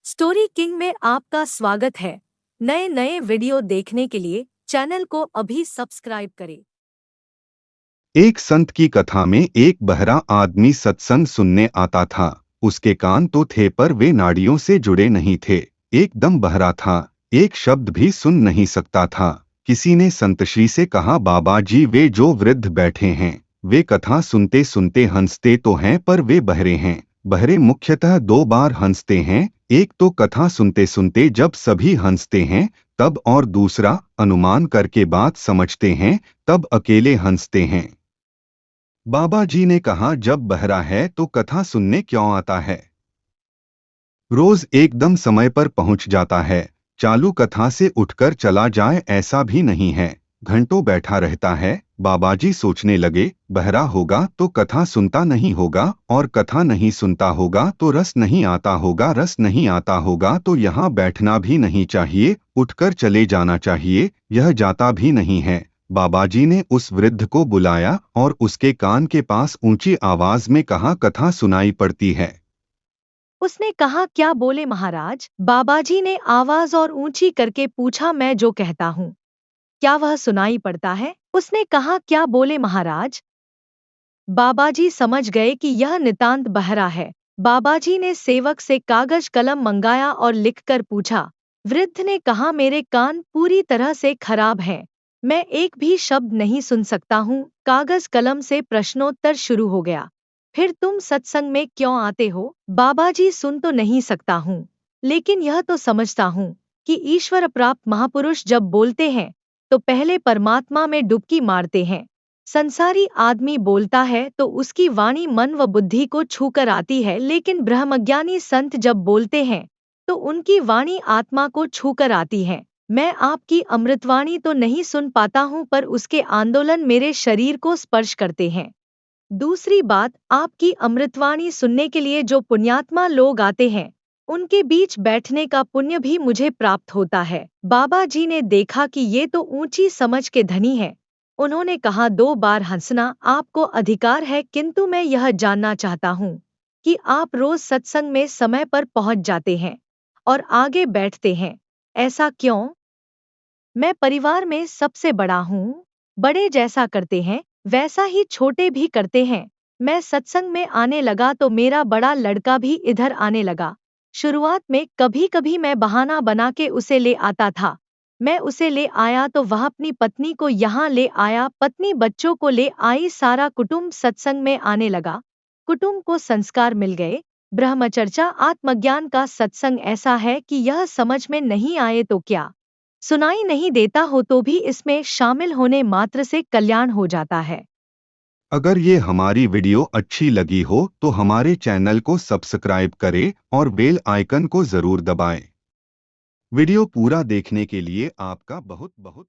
Story king में आपका स्वागत है। नए नए वीडियो देखने के लिए चैनल को अभी सब्सक्राइब करें। एक संत की कथा में एक बहरा आदमी सत्संग सुनने आता था। उसके कान तो थे पर वे नाड़ियों से जुड़े नहीं थे। एकदम बहरा था, एक शब्द भी सुन नहीं सकता था। किसी ने संत श्री से कहा, बाबा जी, वे जो वृद्ध बैठे हैं वे कथा सुनते सुनते हंसते तो हैं पर वे बहरे हैं। बहरे मुख्यतः दो बार हंसते हैं, एक तो कथा सुनते सुनते जब सभी हंसते हैं तब, और दूसरा अनुमान करके बात समझते हैं तब अकेले हंसते हैं। बाबा जी ने कहा, जब बहरा है तो कथा सुनने क्यों आता है? रोज एकदम समय पर पहुंच जाता है। चालू कथा से उठकर चला जाए ऐसा भी नहीं है। घंटों बैठा रहता है। बाबाजी सोचने लगे, बहरा होगा तो कथा सुनता नहीं होगा, और कथा नहीं सुनता होगा तो रस नहीं आता होगा, रस नहीं आता होगा तो यहाँ बैठना भी नहीं चाहिए, उठकर चले जाना चाहिए, यह जाता भी नहीं है। बाबाजी ने उस वृद्ध को बुलाया और उसके कान के पास ऊंची आवाज में कहा, कथा सुनाई पड़ती है। उसने कहा, क्या बोले महाराज? बाबाजी ने आवाज और ऊंची करके पूछा, मैं जो कहता हूँ क्या वह सुनाई पड़ता है? उसने कहा, क्या बोले महाराज? बाबाजी समझ गए कि यह नितांत बहरा है। बाबाजी ने सेवक से कागज कलम मंगाया और लिखकर पूछा। वृद्ध ने कहा, मेरे कान पूरी तरह से खराब हैं, मैं एक भी शब्द नहीं सुन सकता हूँ। कागज कलम से प्रश्नोत्तर शुरू हो गया। फिर तुम सत्संग में क्यों आते हो? बाबाजी, सुन तो नहीं सकता हूँ, लेकिन यह तो समझता हूँ कि ईश्वर प्राप्त महापुरुष जब बोलते हैं तो पहले परमात्मा में डुबकी मारते हैं। संसारी आदमी बोलता है तो उसकी वाणी मन व बुद्धि को छूकर आती है, लेकिन ब्रह्मज्ञानी संत जब बोलते हैं तो उनकी वाणी आत्मा को छूकर आती है। मैं आपकी अमृतवाणी तो नहीं सुन पाता हूँ, पर उसके आंदोलन मेरे शरीर को स्पर्श करते हैं। दूसरी बात, आपकी अमृतवाणी सुनने के लिए जो पुण्यात्मा लोग आते हैं उनके बीच बैठने का पुण्य भी मुझे प्राप्त होता है। बाबा जी ने देखा कि ये तो ऊंची समझ के धनी है। उन्होंने कहा, दो बार हंसना आपको अधिकार है, किंतु मैं यह जानना चाहता हूँ कि आप रोज सत्संग में समय पर पहुंच जाते हैं और आगे बैठते हैं, ऐसा क्यों? मैं परिवार में सबसे बड़ा हूँ। बड़े जैसा करते हैं वैसा ही छोटे भी करते हैं। मैं सत्संग में आने लगा तो मेरा बड़ा लड़का भी इधर आने लगा। शुरुआत में कभी कभी मैं बहाना बना के उसे ले आता था। मैं उसे ले आया तो वह अपनी पत्नी को यहाँ ले आया, पत्नी बच्चों को ले आई, सारा कुटुंब सत्संग में आने लगा। कुटुंब को संस्कार मिल गए। ब्रह्मचर्चा आत्मज्ञान का सत्संग ऐसा है कि यह समझ में नहीं आए तो क्या, सुनाई नहीं देता हो तो भी इसमें शामिल होने मात्र से कल्याण हो जाता है। अगर ये हमारी वीडियो अच्छी लगी हो तो हमारे चैनल को सब्सक्राइब करें और बेल आइकन को जरूर दबाएं। वीडियो पूरा देखने के लिए आपका बहुत बहुत